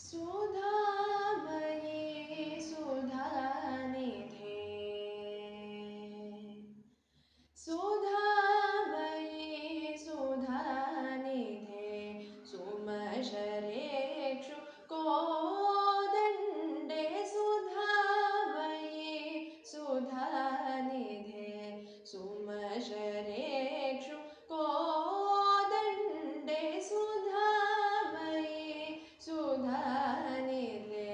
सुधामयी सुधानिधे सुधामयी सुधानिधे सुमशरेक्षु कोदण्डे सुधामयी सुधानिधे सुमशरेक्षु कोदण्डे सुधामयी सुधानिधे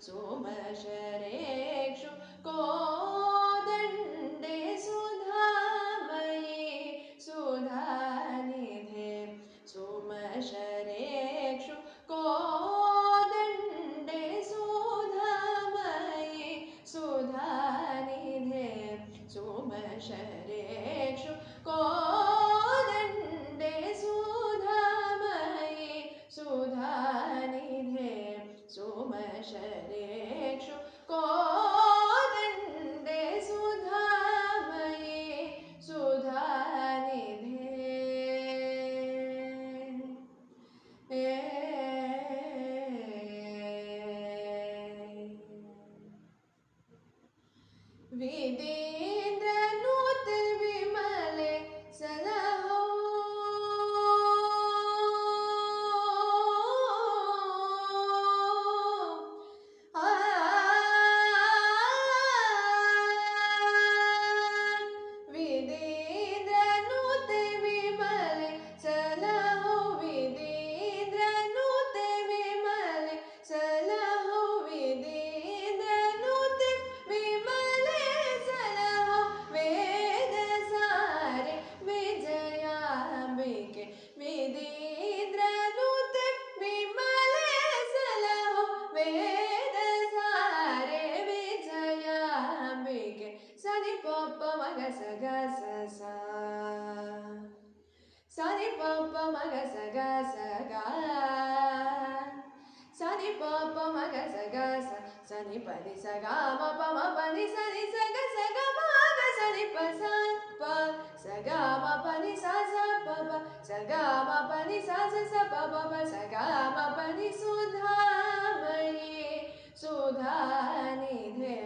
सुमशरेक्षु कोदण्डे सुधामयी सुधानिधे सुमशरेक्षु कोदण्डे सुधामयी सुधानिधे सुमशरेक्षु कोदण्डे सुधामयी सुधानिधे सुमशरेक्षु कोदण्डे सुधामयी सुधानिधे विधीन्द्रनुते विमले सलहो विधीन्द्रनुते विमले सलहो विधीन्द्रनुते विमले सलहो विधीन्द्रनुते विमले सलहो वेद सारे विजयाम्बिके विधीन्द्रनुते विमले सलहो वेद सारे विजयाम्बिके सनि पप मग सग सा सनि पप मग सग सगा सनि पप मग सग सनि पनि सगा म प म पनि सनि सग सग मग सनि प स प सगा म पनि सा स प प सगा म पनि सा स स प प प सगा म पनि सुधामयी सुधानिधे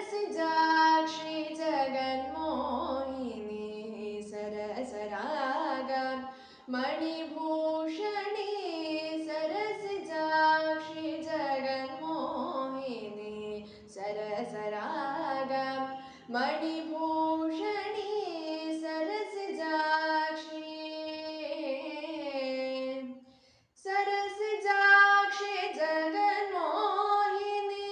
सरसिजाक्षी जगन्मोहिनी सरसरागं मणिभूषणी सरसिजाक्षी जगन्मोहिनी सरसरागं मणिभूषणी सरसिजाक्षी सरसिजाक्षी जगन्मोहिनी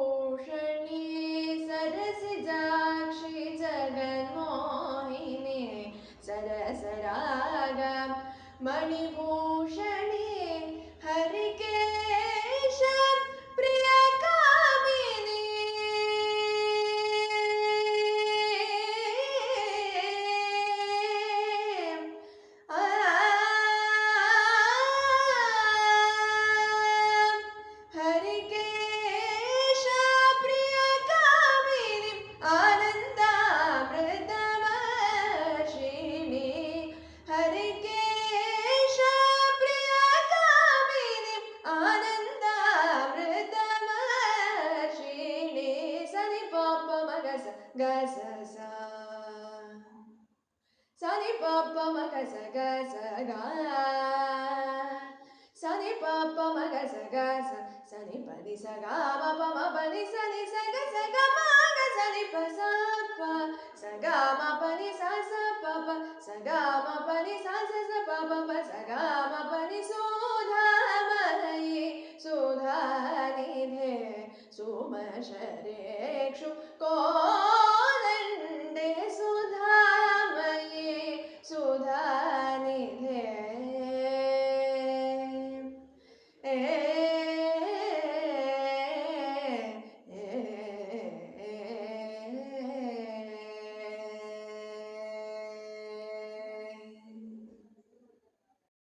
सरसरागमणिभूषणी सरसिजाक्षी जगन्मोहिनी सरसरागं मणिभूषणी हरिकेश प्रियकामिनी हरिकेश प्रियकामिनी आनन्दामृतवर्षिणी हरिकेश प्रियकामिनी आनन्दामृतवर्षिणी सनि पप मग स ग स सा सनि पप मग स ग स गा सनि पप मग स ग स सनि पनि स गा म प म पनि सनि स ग मग सनि प स प स गा म पनि सा स प प स गा म पनि सा स स प प प स गा म